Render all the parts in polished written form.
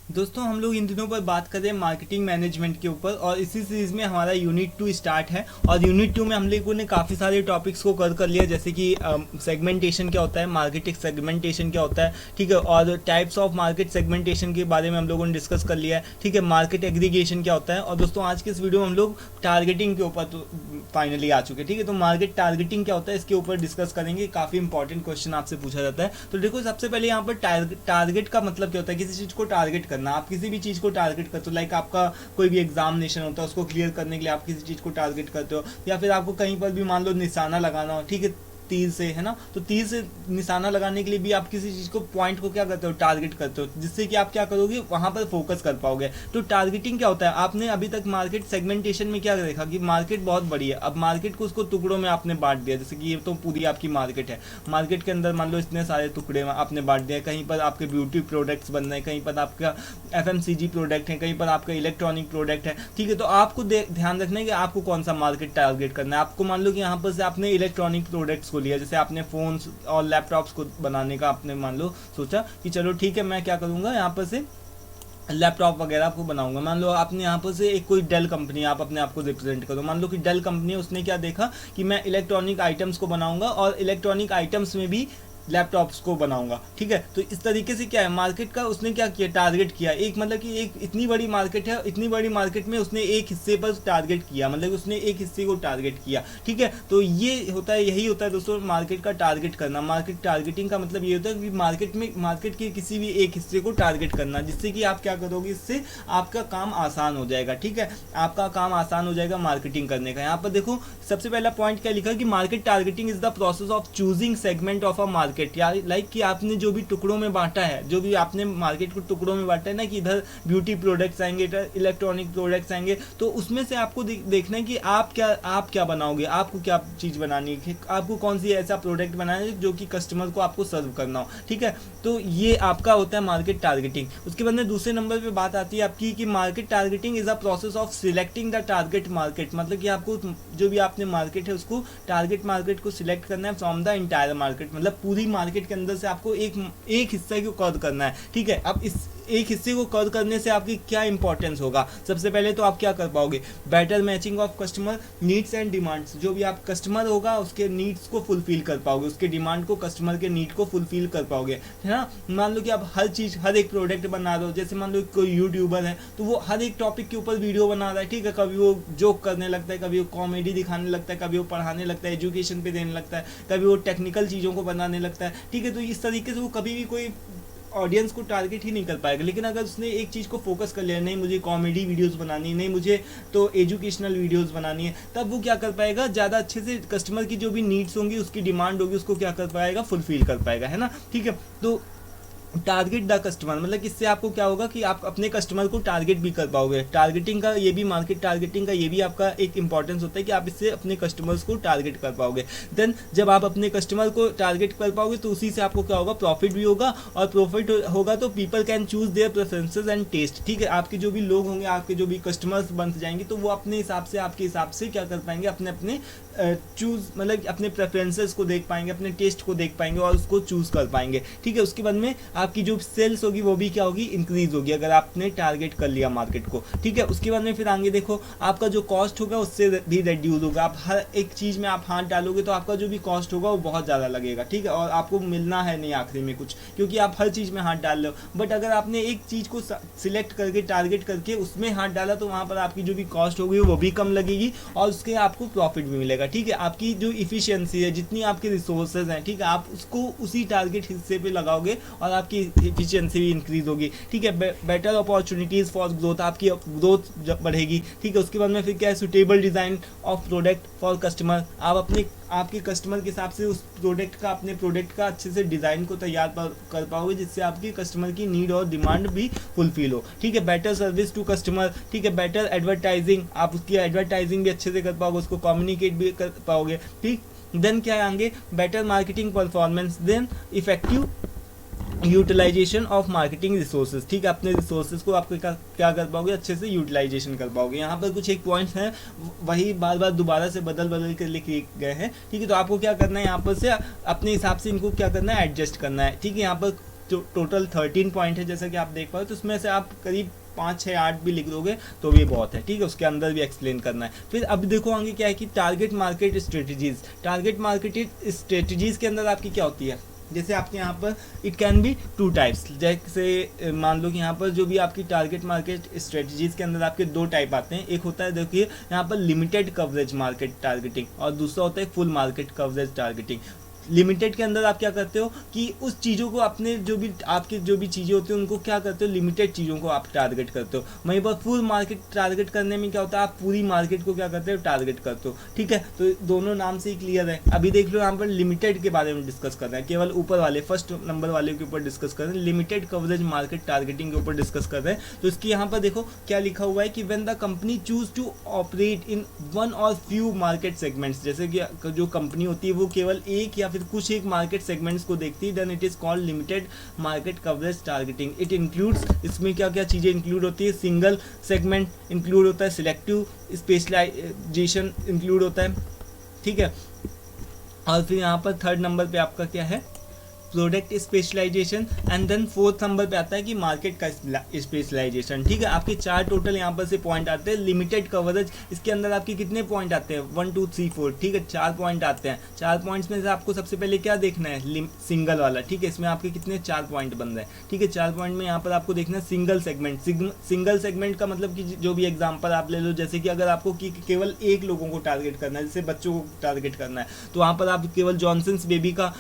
दोस्तों हम लोग इन दिनों पर बात कर रहे हैं मार्केटिंग मैनेजमेंट के ऊपर और इसी सीरीज में हमारा यूनिट 2 स्टार्ट है। और यूनिट 2 में हम लोगों ने काफ़ी सारे टॉपिक्स को कवर कर लिया, जैसे कि सेगमेंटेशन क्या होता है, मार्केटिंग सेगमेंटेशन क्या होता है, ठीक है, और टाइप्स ऑफ मार्केट सेगमेंटेशन के बारे में हम लोगों ने डिस्कस कर लिया है, ठीक है, मार्केट एग्रीगेशन क्या होता है। और दोस्तों आज के इस वीडियो में हम लोग टारगेटिंग के ऊपर तो फाइनली आ चुके हैं, ठीक है। तो मार्केट टारगेटिंग क्या होता है इसके ऊपर डिस्कस करेंगे। काफ़ी इंपॉर्टेंट क्वेश्चन आपसे पूछा जाता है। तो देखो सबसे पहले यहाँ पर टारगेट का मतलब क्या होता है, किसी चीज़ को टारगेट करना। आप किसी भी चीज़ को टारगेट करते हो, लाइक आपका कोई भी एग्जामिनेशन होता है उसको क्लियर करने के लिए आप किसी चीज़ को टारगेट करते हो, या फिर आपको कहीं पर भी मान लो निशाना लगाना हो, ठीक है, तीर से, है ना। तो तीर से निशाना लगाने के लिए भी आप किसी चीज़ को पॉइंट को क्या करते हो, टारगेट करते हो, जिससे कि आप क्या करोगे, वहां पर फोकस कर पाओगे। तो टारगेटिंग क्या होता है, आपने अभी तक मार्केट सेगमेंटेशन में क्या देखा कि मार्केट बहुत बड़ी है। अब मार्केट को उसको टुकड़ों में आपने बांट दिया, जैसे कि ये तो पूरी आपकी मार्केट है। मार्केट के अंदर मान लो इतने सारे टुकड़े में आपने बांट दिया, कहीं पर आपके ब्यूटी प्रोडक्ट्स बन रहे हैं, कहीं पर आपका एफएमसीजी प्रोडक्ट है, कहीं पर आपका इलेक्ट्रॉनिक प्रोडक्ट है, ठीक है। तो आपको ध्यान रखना है कि आपको कौन सा मार्केट टारगेट करना है। आपको मान लो कि यहाँ पर से आपने इलेक्ट्रॉनिक प्रोडक्ट्स को लिया, जैसे आपने फोन्स और लैपटॉप्स को बनाने का आपने मान लो सोचा कि चलो ठीक है, मैं क्या करूँगा, यहाँ पर से लैपटॉप वगैरह आपको बनाऊंगा। मान लो आपने यहाँ पर से एक कोई डेल कंपनी, आप अपने आप को रिप्रेजेंट करो। मान लो कि डेल कंपनी है, उसने क्या देखा कि मैं इलेक्ट्रॉनिक आइटम्स को बनाऊंगा और इलेक्ट्रॉनिक आइटम्स में भी लैपटॉप्स को बनाऊंगा, ठीक है। तो इस तरीके से क्या है, मार्केट का उसने क्या किया, टारगेट किया। एक मतलब कि एक इतनी बड़ी मार्केट है, इतनी बड़ी मार्केट में उसने एक हिस्से पर टारगेट किया, मतलब उसने एक हिस्से को टारगेट किया, ठीक है। तो ये होता है, यही होता है दोस्तों मार्केट का टारगेट करना। मार्केट टारगेटिंग का मतलब ये होता है कि मार्केट के किसी भी एक हिस्से को टारगेट करना, जिससे कि आप क्या करोगे, इससे आपका काम आसान हो जाएगा, ठीक है। आपका काम आसान हो जाएगा मार्केटिंग करने का। यहाँ पर देखो सबसे पहला पॉइंट क्या लिखा कि market targeting is the process of choosing segment of a market. Like कि आपने जो भी टुकड़ों में बांटा है, जो भी आपने मार्केट को टुकड़ों में बांटा है ना, कि इधर ब्यूटी प्रोडक्ट्स आएंगे, इधर इलेक्ट्रॉनिक प्रोडक्ट्स आएंगे, तो उसमें से आपको देखना है कि आप क्या बनाओगे, आपको क्या चीज़ बनानी है, आपको कौन सी ऐसा प्रोडक्ट बनाना है जो कि कस्टमर को आपको सर्व करना हो, ठीक है। तो ये आपका होता है मार्केट टारगेटिंग। उसके बाद में दूसरे नंबर पे बात आती है आपकी कि market targeting is a process of selecting the target market. मतलब कि आपको जो भी आपने मार्केट है उसको टारगेट मार्केट को सिलेक्ट करना है फ्रॉम द इंटायर मार्केट, मतलब पूरी मार्केट के अंदर से आपको एक हिस्सा को कवर करना है, ठीक है। अब इस एक हिस्से को कवर करने से आपकी क्या इंपॉर्टेंस होगा, सबसे पहले तो आप क्या कर पाओगे, better matching of customer needs and demands. जो भी आप कस्टमर होगा उसके नीड्स को फुलफिल कर पाओगे, उसके डिमांड को, कस्टमर के नीड को फुलफिल कर पाओगे, है ना। मान लो कि आप हर चीज़, हर एक प्रोडक्ट बना रहे हो, जैसे मान लो कोई यूट्यूबर है तो वो हर एक टॉपिक के ऊपर वीडियो बना रहा है, ठीक है। कभी वो जोक करने लगता है, कभी वो कॉमेडी दिखाने लगता है, कभी वो पढ़ाने लगता है, एजुकेशन पे देने लगता है, कभी वो टेक्निकल चीज़ों को बनाने लगता है, ठीक है। तो इस तरीके से वो कभी भी कोई ऑडियंस को टारगेट ही नहीं कर पाएगा। लेकिन अगर उसने एक चीज़ को फोकस कर लिया, नहीं मुझे कॉमेडी वीडियोस बनानी है, नहीं मुझे तो एजुकेशनल वीडियोस बनानी है, तब वो क्या कर पाएगा, ज़्यादा अच्छे से कस्टमर की जो भी नीड्स होंगी, उसकी डिमांड होगी, उसको क्या कर पाएगा, फुलफिल कर पाएगा, है ना, ठीक है। तो टारगेट द कस्टमर, मतलब इससे आपको क्या होगा कि आप अपने कस्टमर को टारगेट भी कर पाओगे। टारगेटिंग का ये भी, मार्केट टारगेटिंग का ये भी आपका एक इंपॉर्टेंस होता है कि आप इससे अपने कस्टमर्स को टारगेट कर पाओगे। देन जब आप अपने कस्टमर को टारगेट कर पाओगे तो उसी से आपको क्या होगा, प्रॉफिट भी होगा, और प्रॉफिट होगा तो people can choose their preferences and taste, ठीक है। आपके जो भी लोग होंगे, आपके जो भी कस्टमर्स बन जाएंगे, तो वो अपने हिसाब से, आपके हिसाब से क्या कर पाएंगे, अपने अपने चूज, मतलब अपने प्रेफरेंसेस को देख पाएंगे, अपने टेस्ट को देख पाएंगे और उसको चूज कर पाएंगे, ठीक है। उसके बाद में आपकी जो सेल्स होगी वो भी क्या होगी, इंक्रीज होगी, अगर आपने टारगेट कर लिया मार्केट को, ठीक है। उसके बाद में फिर आगे देखो आपका जो कॉस्ट होगा उससे भी रिड्यूस होगा। आप हर एक चीज़ में आप हाथ डालोगे तो आपका जो भी कॉस्ट होगा वो बहुत ज़्यादा लगेगा, ठीक है, और आपको मिलना है नहीं आखिरी में कुछ, क्योंकि आप हर चीज़ में हाथ डाल रहे हो। बट अगर आपने एक चीज़ को सिलेक्ट करके, टारगेट करके उसमें हाथ डाला, तो वहाँ पर आपकी जो भी कॉस्ट होगी वो भी कम लगेगी और उसके आपको प्रॉफिट भी मिलेगा, ठीक है। आपकी जो इफिशियंसी है, जितनी आपके रिसोर्सेज हैं, ठीक है, आप उसको उसी टारगेट हिस्से पे लगाओगे और आपकी इफिशियंसी भी इंक्रीज होगी, ठीक है। बेटर अपॉर्चुनिटीज फॉर ग्रोथ, आपकी ग्रोथ बढ़ेगी, ठीक है। उसके बाद में फिर क्या है, suitable design of product for customer. आप अपने, आपके कस्टमर के हिसाब से उस प्रोडक्ट का, अपने प्रोडक्ट का अच्छे से डिज़ाइन को तैयार कर पाओगे, जिससे आपके कस्टमर की नीड और डिमांड भी फुलफिल हो, ठीक है। बेटर सर्विस टू कस्टमर, ठीक है। बेटर एडवर्टाइजिंग, आप उसकी एडवर्टाइजिंग भी अच्छे से कर पाओगे, उसको कम्युनिकेट भी कर पाओगे, ठीक। देन क्या आएंगे, better marketing performance, then effective utilisation of marketing resources, ठीक है। अपने रिसोर्सेज को आप क्या कर पाओगे, अच्छे से यूटिलाइजेशन कर पाओगे। यहाँ पर कुछ एक पॉइंट्स हैं, वही बार बार दोबारा से बदल कर लिखे गए हैं, ठीक है। तो आपको क्या करना है, यहाँ पर से अपने हिसाब से इनको क्या करना है, एडजस्ट करना है, ठीक है। यहाँ पर टोटल 13 पॉइंट है जैसा कि आप देख पा रहे हो, तो उसमें से आप करीब 5, 6, 8 भी लिख दोगे तो भी बहुत है, ठीक है। उसके अंदर भी एक्सप्लेन करना है। फिर अब देखो आगे क्या है कि target market strategies. Target market strategies के अंदर आपकी क्या होती है, जैसे आपके यहाँ पर इट कैन बी 2 टाइप्स। जैसे मान लो कि यहाँ पर जो भी आपकी टारगेट मार्केट स्ट्रेटजीज के अंदर आपके 2 टाइप आते हैं। एक होता है देखिए यहाँ पर लिमिटेड कवरेज मार्केट टारगेटिंग, और दूसरा होता है full market coverage targeting. Limited के अंदर आप क्या करते हो कि उस चीज़ों को अपने जो भी आपकी जो भी चीज़ें होती हैं उनको क्या करते हो, लिमिटेड चीज़ों को आप टारगेट करते हो। वहीं पर फुल मार्केट टारगेट करने में क्या होता है, आप पूरी मार्केट को क्या करते हो, टारगेट करते हो, ठीक है। तो दोनों नाम से ही क्लियर है। अभी देख लो यहाँ पर लिमिटेड के बारे में डिस्कस कर रहे हैं, केवल ऊपर वाले फर्स्ट नंबर वाले के ऊपर डिस्कस कर रहे हैं, लिमिटेड कवरेज मार्केट टारगेटिंग के ऊपर डिस्कस कर रहे हैं। तो इसकी यहाँ पर देखो क्या लिखा हुआ है कि when the company choose to operate in one और फ्यू मार्केट सेगमेंट्स, जैसे कि जो कंपनी होती है वो केवल एक या फिर कुछ एक मार्केट सेगमेंट्स को देखती है, then it is called limited market coverage targeting. It includes, इसमें क्या क्या चीजें इंक्लूड होती है, सिंगल सेगमेंट इंक्लूड होता है, सिलेक्टिव स्पेशलाइजेशन इंक्लूड होता है, ठीक है। और फिर यहाँ पर थर्ड नंबर पे आपका क्या है, product specialization, and then fourth number पे आता है कि मार्केट का स्पेशलाइजेशन, ठीक है। आपके 4 टोटल यहाँ पर से पॉइंट आते हैं। लिमिटेड कवरेज, इसके अंदर आपके कितने पॉइंट आते हैं, 1 2 3 4, ठीक है, 4 पॉइंट आते हैं। 4 पॉइंट्स में से आपको सबसे पहले क्या देखना है, सिंगल वाला, ठीक है। इसमें आपके कितने 4 पॉइंट बन रहे हैं, ठीक है। 4 पॉइंट में यहाँ पर आपको देखना है सिंगल सेगमेंट। सिंगल सेगमेंट का मतलब कि जो भी एग्जाम्पल आप ले लो, जैसे कि अगर आपको केवल एक लोगों को टारगेट करना है, जैसे बच्चों को टारगेट करना है, तो वहाँ पर आप केवल जॉनसन्स बेबी का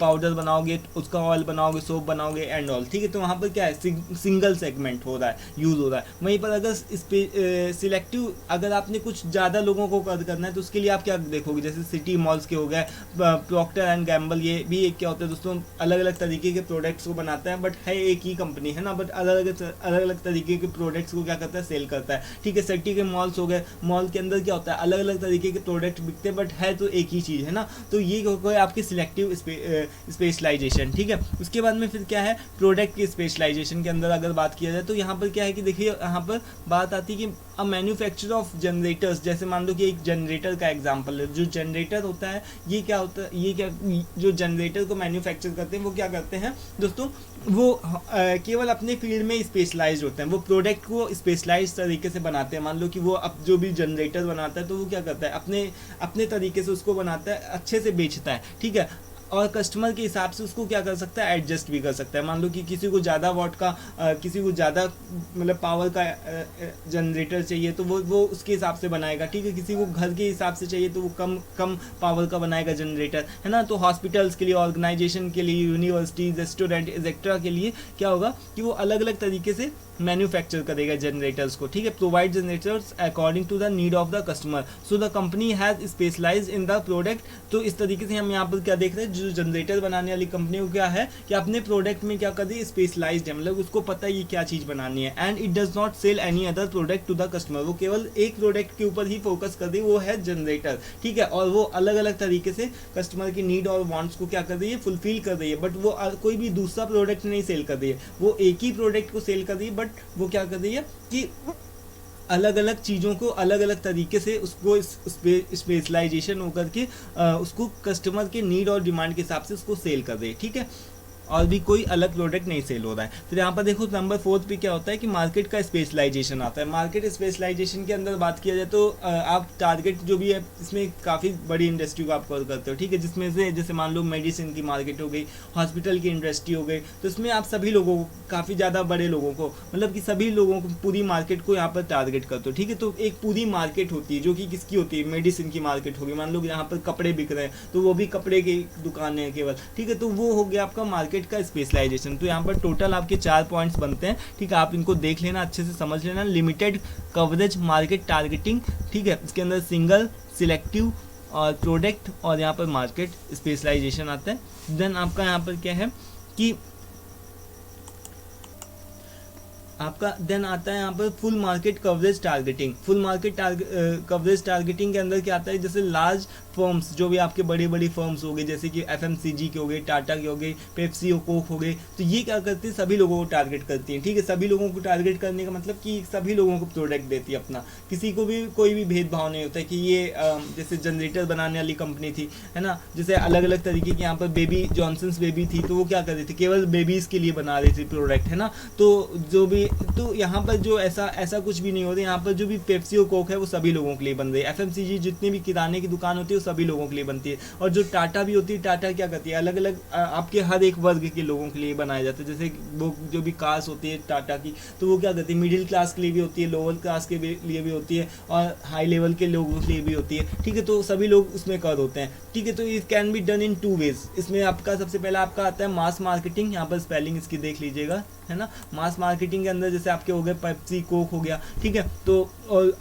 पाउडर बनाओगे, उसका ऑयल बनाओगे, सोप बनाओगे एंड ऑल, ठीक है। तो वहाँ पर क्या है, सिंगल सेगमेंट हो रहा है, यूज हो रहा है। वहीं पर अगर सिलेक्टिव, अगर आपने कुछ ज़्यादा लोगों को कवर करना है तो उसके लिए आप क्या देखोगे, जैसे सिटी मॉल्स के हो गए, प्रॉक्टर एंड गैम्बल, ये भी एक क्या होता है दोस्तों, अलग अलग तरीके के प्रोडक्ट्स को बनाता है, बट है एक ही कंपनी है ना, बट अलग अलग तरीके के प्रोडक्ट्स को क्या करता है, सेल करता है, ठीक है। सिटी के मॉल्स हो गए, मॉल के अंदर क्या होता है, अलग अलग तरीके के प्रोडक्ट बिकते हैं, बट है तो एक ही चीज़ है ना। तो ये है आपकी सिलेक्टिव स्पेशलाइजेशन, ठीक है। उसके बाद में फिर क्या है, प्रोडक्ट की स्पेशलाइजेशन के अंदर अगर बात किया जाए तो यहाँ पर क्या है कि देखिए यहाँ पर बात आती है कि अ मैन्युफैक्चर ऑफ जनरेटर्स। जैसे मान लो कि एक जनरेटर का एग्जांपल है, जो जनरेटर होता है ये क्या होता है, ये क्या, जो जनरेटर को मैन्युफैक्चर करते हैं वो क्या करते हैं दोस्तों, वो केवल अपने फील्ड में स्पेशलाइज होते हैं, वो प्रोडक्ट को स्पेशलाइज तरीके से बनाते हैं। मान लो कि वो अब जो भी जनरेटर बनाता है तो वो क्या करता है, अपने तरीके से उसको बनाता है, अच्छे से बेचता है, ठीक है। और कस्टमर के हिसाब से उसको क्या कर सकता है, एडजस्ट भी कर सकता है। मान लो कि किसी को ज़्यादा वॉट का किसी को ज़्यादा मतलब पावर का जनरेटर चाहिए तो वो उसके हिसाब से बनाएगा, ठीक है। किसी को घर के हिसाब से चाहिए तो वो कम पावर का बनाएगा जनरेटर, है ना। तो हॉस्पिटल्स के लिए, ऑर्गेनाइजेशन के लिए, यूनिवर्सिटीज, रेस्टोरेंट एक्सेट्रा के लिए क्या होगा कि वो अलग अलग तरीके से मैन्युफैक्चर करेगा जनरेटर्स को, ठीक है। Provide generators according to the need of the customer, so the company has specialized in the product. तो इस तरीके से हम यहाँ पर क्या देख रहे हैं, जो जनरेटर बनाने वाली कंपनी को क्या है कि अपने प्रोडक्ट में क्या कर दी, स्पेशलाइज्ड है, मतलब उसको पता है ये क्या चीज़ बनानी है। And it does not sell any other product to the customer, वो केवल एक प्रोडक्ट के ऊपर ही फोकस कर दी, वो है जनरेटर, ठीक है। और वो अलग अलग तरीके से कस्टमर की नीड और वांट्स को क्या कर रही है, फुलफिल कर रही है, बट वो कोई भी दूसरा प्रोडक्ट नहीं सेल कर रही है, वो एक ही प्रोडक्ट को सेल कर रही है, बट वो क्या कर रही है कि अलग अलग चीज़ों को अलग अलग तरीके से उसको स्पेशलाइजेशन होकर के उसको कस्टमर के नीड और डिमांड के हिसाब से उसको सेल कर रही है, ठीक है। और भी कोई अलग प्रोडक्ट नहीं सेल हो रहा है। फिर यहाँ पर देखो नंबर 4 पे क्या होता है कि मार्केट का स्पेशलाइजेशन आता है। मार्केट स्पेशलाइजेशन के अंदर बात किया जाए तो आप टारगेट जो भी है इसमें काफ़ी बड़ी इंडस्ट्री को आप कवर करते हो, ठीक है। जिसमें से जैसे मान लो मेडिसिन की मार्केट हो गई, हॉस्पिटल की इंडस्ट्री हो गई, तो इसमें आप सभी लोगों को, काफ़ी ज़्यादा बड़े लोगों को, मतलब कि सभी लोगों को, पूरी मार्केट को यहाँ पर टारगेट करते हो, ठीक है। तो एक पूरी मार्केट होती है जो कि किसकी होती है, मेडिसिन की मार्केट होगी। मान लो यहाँ पर कपड़े बिक रहे हैं तो वो भी कपड़े की दुकानें हैं केवल, ठीक है। तो वो हो गया आपका मार्केट का स्पेशलाइजेशन। तो यहाँ पर टोटल आपके 4 पॉइंट्स बनते हैं, ठीक है। आप इनको देख लेना, अच्छे से समझ लेना। लिमिटेड कवरेज मार्केट टारगेटिंग, ठीक है, इसके अंदर सिंगल, सिलेक्टिव और प्रोडक्ट और यहाँ पर मार्केट स्पेशलाइजेशन आता है। देन आपका यहाँ पर क्या है कि आपका देन आता है यहाँ पर full market coverage targeting. Full market coverage targeting के अंदर क्या आता है, जैसे लार्ज फर्म्स, जो भी आपके बड़ी बड़ी फर्म्स हो गए, जैसे कि FMCG के हो गए, टाटा के हो गए, पेप्सी और कोक हो गए, तो ये क्या करती है, सभी लोगों को टारगेट करती है। ठीक है, सभी लोगों को टारगेट करने का मतलब कि सभी लोगों को प्रोडक्ट देती है अपना, किसी को भी कोई भी भेदभाव नहीं होता है कि ये जैसे जनरेटर बनाने वाली कंपनी थी, है ना, जैसे अलग अलग तरीके की यहाँ पर बेबी जॉनसन्स बेबी थी, तो वो क्या कर रही थी, केवल बेबीज़ के लिए बना रही थी प्रोडक्ट, है ना। तो जो भी, तो यहाँ पर जो ऐसा कुछ भी नहीं होता, यहाँ पर जो भी पेप्सी और कोक है वो सभी लोगों के लिए बन रही है। FMCG जितनी भी किराने की दुकान होती है वो सभी लोगों के लिए बनती है। और जो टाटा भी होती है, टाटा क्या करती है, अलग अलग आपके हर एक वर्ग के लोगों के लिए बनाए जाते हैं। जैसे वो जो भी कार्स होती है टाटा की, तो वो क्या करती है, मिडिल क्लास के लिए भी होती है, लोअर क्लास के लिए भी होती है, और हाई लेवल के लोगों के लिए भी होती है। ठीक है, तो सभी लोग उसमें कर होते हैं। ठीक है, तो it can be done in 2 ways. इसमें आपका सबसे पहला आपका आता है मास मार्केटिंग, यहाँ पर स्पेलिंग इसकी देख लीजिएगा, है ना। मास मार्केटिंग के अंदर जैसे आपके हो गए पेप्सी कोक हो गया, ठीक है। तो और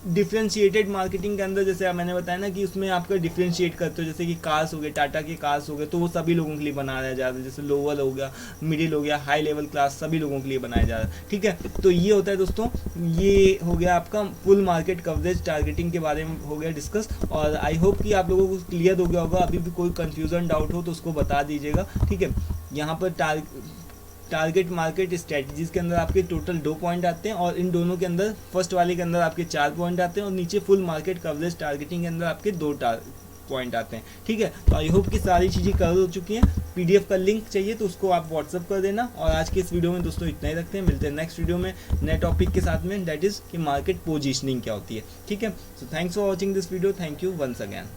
डिफ्रेंशिएटेड मार्केटिंग के अंदर जैसे मैंने बताया ना कि उसमें आपका डिफ्रेंशिएट करते हो, जैसे कि कार्स हो गए, टाटा के कार्स हो गए, तो वो सभी लोगों के लिए बनाया जा रहा है। जैसे लोअर हो गया, मिडिल हो गया, हाई लेवल क्लास, सभी लोगों के लिए बनाया जा रहा है। ठीक है, तो ये होता है दोस्तों, ये हो गया आपका फुल मार्केट कवरेज टारगेटिंग के बारे में हो गया डिस्कस। और आई होप कि आप लोगों को क्लियर हो गया होगा। अभी भी कोई कंफ्यूजन डाउट हो तो उसको बता दीजिएगा। ठीक है, यहाँ पर टारगेट मार्केट स्ट्रेटजीज के अंदर आपके टोटल 2 पॉइंट आते हैं, और इन दोनों के अंदर फर्स्ट वाले के अंदर आपके 4 पॉइंट आते हैं, और नीचे फुल मार्केट कवरेज टारगेटिंग के अंदर आपके 2 पॉइंट आते हैं। ठीक है, तो आई होप कि सारी चीज़ें कवर हो चुकी हैं। PDF का लिंक चाहिए तो उसको आप व्हाट्सअप कर देना। और आज के इस वीडियो में दोस्तों इतना ही रखते हैं, मिलते हैं नेक्स्ट वीडियो में नए टॉपिक के साथ में, दैट इज़ कि मार्केट पोजीशनिंग क्या होती है। ठीक है, so thanks for watching this video, thank you once again.